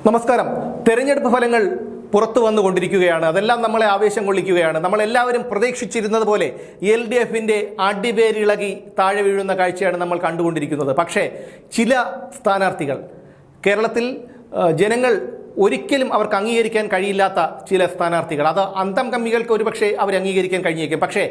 നമസ്കാരം. തെരഞ്ഞെടുപ്പ് ഫലങ്ങൾ പുറത്തു വന്നുകൊണ്ടിരിക്കുകയാണ്. അതെല്ലാം നമ്മളെ ആവേശം കൊള്ളിക്കുകയാണ്. നമ്മളെല്ലാവരും പ്രതീക്ഷിച്ചിരുന്നത് പോലെ LDFിൻ്റെ അടിവേരിളകി താഴെ വീഴുന്ന കാഴ്ചയാണ് നമ്മൾ കണ്ടുകൊണ്ടിരിക്കുന്നത്. പക്ഷേ ചില സ്ഥാനാർത്ഥികൾ കേരളത്തിൽ ജനങ്ങൾ ഒരിക്കലും അവർക്ക് അംഗീകരിക്കാൻ കഴിയില്ലാത്ത ചില സ്ഥാനാർത്ഥികൾ, അത് അന്തം കമ്മികൾക്ക് ഒരുപക്ഷെ അവർ അംഗീകരിക്കാൻ കഴിഞ്ഞേക്കും. പക്ഷേ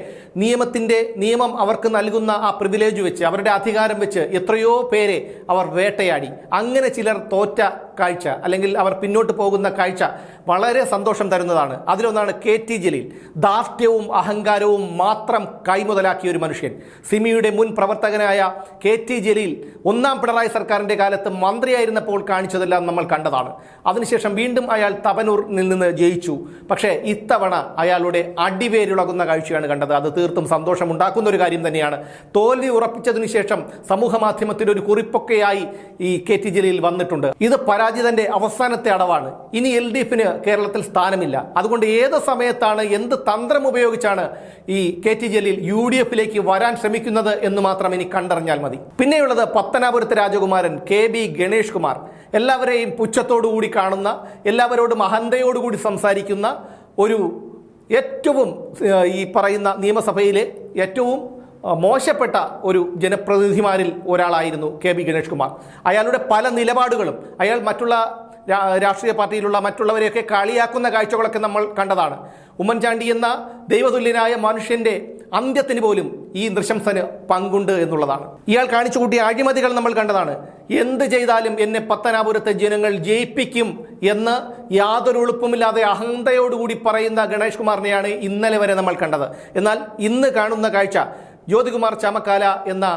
നിയമം അവർക്ക് നൽകുന്ന ആ പ്രിവിലേജ് വെച്ച്, അവരുടെ അധികാരം വെച്ച് എത്രയോ പേരെ അവർ വേട്ടയാടി. അങ്ങനെ ചിലർ തോറ്റ കാഴ്ച, അല്ലെങ്കിൽ അവർ പിന്നോട്ട് പോകുന്ന കാഴ്ച വളരെ സന്തോഷം തരുന്നതാണ്. അതിലൊന്നാണ് KT ജലീൽ. ധാർഷ്ട്യവും അഹങ്കാരവും മാത്രം കൈമുതലാക്കിയ ഒരു മനുഷ്യൻ. സിമിയുടെ മുൻ പ്രവർത്തകനായ KT ജലീൽ ഒന്നാം പിണറായി സർക്കാരിൻ്റെ കാലത്ത് മന്ത്രിയായിരുന്നപ്പോൾ കാണിച്ചതെല്ലാം നമ്മൾ കണ്ടതാണ്. അതിനുശേഷം വീണ്ടും അയാൾ തവനൂരിൽ നിന്ന് ജയിച്ചു. പക്ഷേ ഇത്തവണ അയാളുടെ അടിവേരുളകുന്ന കാഴ്ചയാണ് കണ്ടത്. അത് തീർത്തും സന്തോഷമുണ്ടാക്കുന്ന ഒരു കാര്യം തന്നെയാണ്. തോൽവി ഉറപ്പിച്ചതിനു ശേഷം സമൂഹ മാധ്യമത്തിൽ ഒരു കുറിപ്പൊക്കെയായി ഈ KT ജലീൽ വന്നിട്ടുണ്ട്. ഇത് പരാജിതന്റെ അവസാനത്തെ അടവാണ്. ഇനി LDFിന് കേരളത്തിൽ സ്ഥാനമില്ല. അതുകൊണ്ട് ഏത് സമയത്താണ്, എന്ത് തന്ത്രം ഉപയോഗിച്ചാണ് ഈ KT ജലീൽ UDFിലേക്ക് വരാൻ ശ്രമിക്കുന്നത് എന്ന് മാത്രം ഇനി കണ്ടറിഞ്ഞാൽ മതി. പിന്നെയുള്ളത് പത്തനാപുരത്തെ രാജകുമാരൻ KB ഗണേഷ് കുമാർ. എല്ലാവരെയും പുച്ഛത്തോടുകൂടി കാണുന്ന, എല്ലാവരോടും അഹന്തയോടുകൂടി സംസാരിക്കുന്ന ഒരു ഏറ്റവും ഈ പറയുന്ന നിയമസഭയിലെ ഏറ്റവും മോശപ്പെട്ട ഒരു ജനപ്രതിനിധിമാരിൽ ഒരാളായിരുന്നു KB ഗണേഷ് കുമാർ. അയാളുടെ പല നിലപാടുകളും, അയാൾ മറ്റുള്ള രാഷ്ട്രീയ പാർട്ടിയിലുള്ള മറ്റുള്ളവരെയൊക്കെ കളിയാക്കുന്ന കാഴ്ചകളൊക്കെ നമ്മൾ കണ്ടതാണ്. ഉമ്മൻചാണ്ടി എന്ന ദൈവതുല്യനായ മനുഷ്യന്റെ അന്ത്യത്തിന് പോലും ഈ നൃശംസന് പങ്കുണ്ട് എന്നുള്ളതാണ്. ഇയാൾ കാണിച്ചു കൂട്ടിയ അഴിമതികൾ നമ്മൾ കണ്ടതാണ്. എന്ത് ചെയ്താലും എന്നെ പത്തനാപുരത്തെ ജനങ്ങൾ ജയിപ്പിക്കും എന്ന് യാതൊരു എളുപ്പമില്ലാതെ അഹന്തയോടുകൂടി പറയുന്ന ഗണേഷ് കുമാറിനെയാണ് ഇന്നലെ വരെ നമ്മൾ കണ്ടത്. എന്നാൽ ഇന്ന് കാണുന്ന കാഴ്ച ജ്യോതികുമാർ ചാമക്കാല എന്ന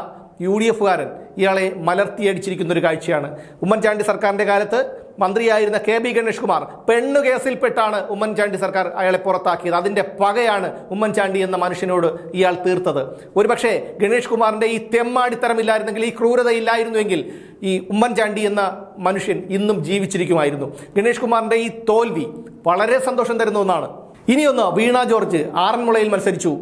UDFകാരൻ ഇയാളെ മലർത്തിയടിച്ചിരിക്കുന്ന ഒരു കാഴ്ചയാണ്. ഉമ്മൻചാണ്ടി സർക്കാരിൻ്റെ കാലത്ത് മന്ത്രിയായിരുന്ന KB ഗണേഷ് കുമാർ പെണ്ണു കേസിൽപ്പെട്ടാണ് ഉമ്മൻചാണ്ടി സർക്കാർ അയാളെ പുറത്താക്കിയത്. അതിൻ്റെ പകയാണ് ഉമ്മൻചാണ്ടി എന്ന മനുഷ്യനോട് ഇയാൾ തീർത്തത്. ഒരുപക്ഷെ ഗണേഷ് കുമാറിൻ്റെ ഈ തെമ്മാടിത്തരമില്ലായിരുന്നെങ്കിൽ, ഈ ക്രൂരത ഇല്ലായിരുന്നുവെങ്കിൽ ഈ ഉമ്മൻചാണ്ടി എന്ന മനുഷ്യൻ ഇന്നും ജീവിച്ചിരിക്കുമായിരുന്നു. ഗണേഷ് കുമാറിൻ്റെ ഈ തോൽവി വളരെ സന്തോഷം തരുന്ന ഒന്നാണ്. ഇനിയൊന്ന്, വീണ ജോർജ് ആറന്മുളയിൽ മത്സരിച്ചു.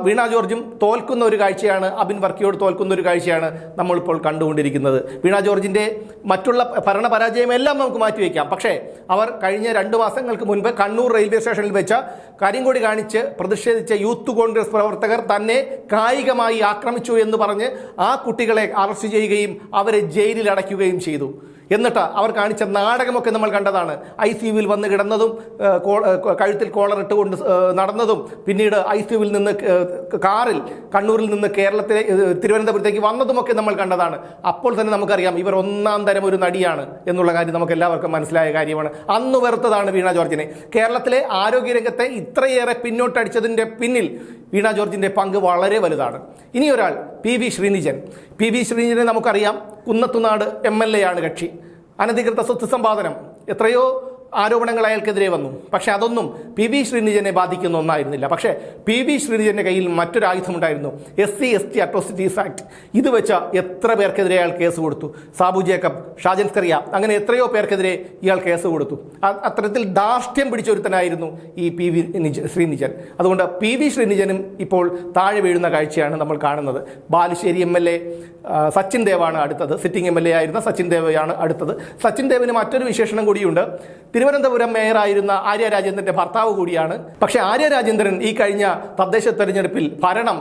വീണ ജോർജും തോൽക്കുന്ന ഒരു കാഴ്ചയാണ്, അബിൻ വർക്കിയോട് തോൽക്കുന്ന ഒരു കാഴ്ചയാണ് നമ്മളിപ്പോൾ കണ്ടുകൊണ്ടിരിക്കുന്നത്. വീണ ജോർജിൻ്റെ മറ്റുള്ള ഭരണപരാജയമെല്ലാം നമുക്ക് മാറ്റിവെക്കാം. പക്ഷേ അവർ കഴിഞ്ഞ 2 മാസങ്ങൾക്ക് മുൻപ് കണ്ണൂർ റെയിൽവേ സ്റ്റേഷനിൽ വെച്ച കരിങ്കൊടി കാണിച്ച് പ്രതിഷേധിച്ച യൂത്ത് കോൺഗ്രസ് പ്രവർത്തകർ തന്നെ കായികമായി ആക്രമിച്ചു എന്ന് പറഞ്ഞ് ആ കുട്ടികളെ അറസ്റ്റ് ചെയ്യുകയും അവരെ ജയിലിൽ അടയ്ക്കുകയും ചെയ്തു. എന്നിട്ട് അവർ കാണിച്ച നാടകമൊക്കെ നമ്മൾ കണ്ടതാണ്. ICUവിൽ വന്ന് കിടന്നതും, കഴുത്തിൽ കോളറിട്ടുകൊണ്ട് നടന്നതും, പിന്നീട് ICUവിൽ നിന്ന് കാറിൽ കണ്ണൂരിൽ നിന്ന് തിരുവനന്തപുരത്തേക്ക് വന്നതുമൊക്കെ നമ്മൾ കണ്ടതാണ്. അപ്പോൾ തന്നെ നമുക്കറിയാം ഇവർ ഒന്നാം തരം ഒരു നടിയാണ് എന്നുള്ള കാര്യം നമുക്ക് എല്ലാവർക്കും മനസ്സിലായ കാര്യമാണ്. അന്ന് വെറുത്തതാണ് വീണ ജോർജിനെ. കേരളത്തിലെ ആരോഗ്യരംഗത്തെ ഇത്രയേറെ പിന്നോട്ടടിച്ചതിൻ്റെ പിന്നിൽ വീണ ജോർജിൻ്റെ പങ്ക് വളരെ വലുതാണ്. ഇനിയൊരാൾ PV ശ്രീനിജൻ. PV ശ്രീനിജനെ നമുക്കറിയാം, കുന്നത്തുനാട് MLA ആണ് കക്ഷി. അനധികൃത സ്വത്ത് സമ്പാദനം, എത്രയോ ആരോപണങ്ങൾ അയാൾക്കെതിരെ വന്നു. പക്ഷേ അതൊന്നും PV ശ്രീനിജനെ ബാധിക്കുന്ന ഒന്നായിരുന്നില്ല. പക്ഷേ PV ശ്രീനിജന്റെ കയ്യിൽ മറ്റൊരു ആയുധമുണ്ടായിരുന്നു, SC/ST അട്രോസിറ്റീസ് ആക്ട്. ഇത് വെച്ച എത്ര പേർക്കെതിരെ അയാൾ കേസ് കൊടുത്തു. സാബു ജേക്കബ്, ഷാജൻ സ്കറിയ, അങ്ങനെ എത്രയോ പേർക്കെതിരെ ഇയാൾ കേസ് കൊടുത്തു. അത്തരത്തിൽ ധാർഷ്ട്യം പിടിച്ചൊരുത്തനായിരുന്നു ഈ PV ശ്രീനിജൻ. അതുകൊണ്ട് PV ശ്രീനിജനും ഇപ്പോൾ താഴെ വീഴുന്ന കാഴ്ചയാണ് നമ്മൾ കാണുന്നത്. ബാലുശ്ശേരി MLA സച്ചിൻ ദേവാണ് അടുത്തത്. സിറ്റിംഗ് MLA ആയിരുന്ന സച്ചിൻ ദേവയാണ് അടുത്തത്. സച്ചിൻ ദേവിന് മറ്റൊരു വിശേഷണം കൂടിയുണ്ട്. തിരുവനന്തപുരം മേയറായിരുന്ന ആര്യ രാജേന്ദ്രന്റെ ഭർത്താവ് കൂടിയാണ്. പക്ഷേ ആര്യ രാജേന്ദ്രൻ ഈ കഴിഞ്ഞ തദ്ദേശ തെരഞ്ഞെടുപ്പിൽ ഭരണം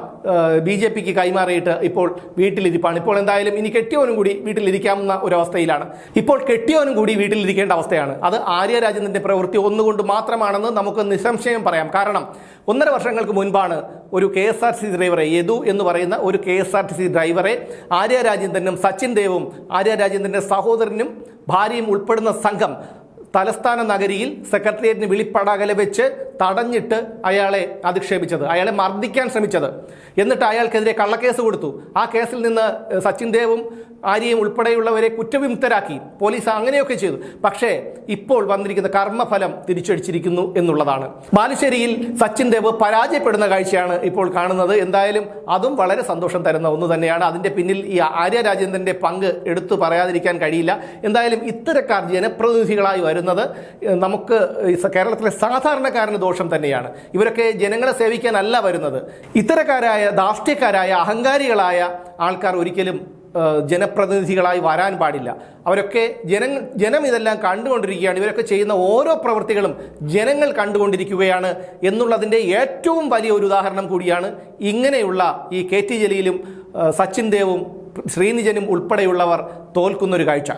BJPക്ക് കൈമാറിയിട്ട് ഇപ്പോൾ വീട്ടിലിരിപ്പാണ്. ഇപ്പോൾ എന്തായാലും ഇനി കെട്ടിയോനും കൂടി വീട്ടിലിരിക്കാവുന്ന ഒരവസ്ഥയിലാണ്. ഇപ്പോൾ കെട്ടിയോനും കൂടി വീട്ടിലിരിക്കേണ്ട അവസ്ഥയാണ്. അത് ആര്യ രാജേന്ദ്രന്റെ പ്രവൃത്തി ഒന്നുകൊണ്ട് മാത്രമാണെന്ന് നമുക്ക് നിസ്സംശയം പറയാം. കാരണം 1.5 വർഷങ്ങൾക്ക് മുൻപാണ് ഒരു KSRTC ഡ്രൈവറെ, യദു എന്ന് പറയുന്ന ഒരു KSRTC ഡ്രൈവറെ ആര്യ രാജേന്ദ്രനും സച്ചിൻ ദേവും ആര്യ രാജേന്ദ്രന്റെ സഹോദരനും ഭാര്യയും ഉൾപ്പെടുന്ന സംഘം തലസ്ഥാന നഗരിയിൽ സെക്രട്ടേറിയറ്റിന് വിളിപ്പടകല വെച്ച് തടഞ്ഞിട്ട് അയാളെ അധിക്ഷേപിച്ചത്, അയാളെ മർദ്ദിക്കാൻ ശ്രമിച്ചത്. എന്നിട്ട് അയാൾക്കെതിരെ കള്ളക്കേസ് കൊടുത്തു. ആ കേസിൽ നിന്ന് സച്ചിൻ ദേവും ആര്യയും ഉൾപ്പെടെയുള്ളവരെ കുറ്റവിമുക്തരാക്കി. പോലീസ് അങ്ങനെയൊക്കെ ചെയ്തു. പക്ഷേ ഇപ്പോൾ വന്നിരിക്കുന്ന കർമ്മഫലം തിരിച്ചടിച്ചിരിക്കുന്നു എന്നുള്ളതാണ്. ബാലുശ്ശേരിയിൽ സച്ചിൻ ദേവ് പരാജയപ്പെടുന്ന കാഴ്ചയാണ് ഇപ്പോൾ കാണുന്നത്. എന്തായാലും അതും വളരെ സന്തോഷം തരുന്ന ഒന്ന് തന്നെയാണ്. അതിൻ്റെ പിന്നിൽ ഈ ആര്യ രാജേന്ദ്രൻ്റെ പങ്ക് എടുത്തു പറയാതിരിക്കാൻ കഴിയില്ല. എന്തായാലും ഇത്തരക്കാർ ജനപ്രതിനിധികളായി വരുന്നത് നമുക്ക് കേരളത്തിലെ സാധാരണക്കാരന് ദോഷം തന്നെയാണ്. ഇവരൊക്കെ ജനങ്ങളെ സേവിക്കാനല്ല വരുന്നത്. ഇത്തരക്കാരായ ധാർഷ്ട്യക്കാരായ അഹങ്കാരികളായ ആൾക്കാർ ഒരിക്കലും ജനപ്രതിനിധികളായി വരാൻ പാടില്ല. അവരൊക്കെ ജനം ഇതെല്ലാം കണ്ടുകൊണ്ടിരിക്കുകയാണ്. ഇവരൊക്കെ ചെയ്യുന്ന ഓരോ പ്രവൃത്തികളും ജനങ്ങൾ കണ്ടുകൊണ്ടിരിക്കുകയാണ് എന്നുള്ളതിൻ്റെ ഏറ്റവും വലിയ ഒരു ഉദാഹരണം കൂടിയാണ് ഇങ്ങനെയുള്ള ഈ KT ജലീലും സച്ചിൻ ദേവും ശ്രീനിജനും ഉൾപ്പെടെയുള്ളവർ തോൽക്കുന്നൊരു കാഴ്ച.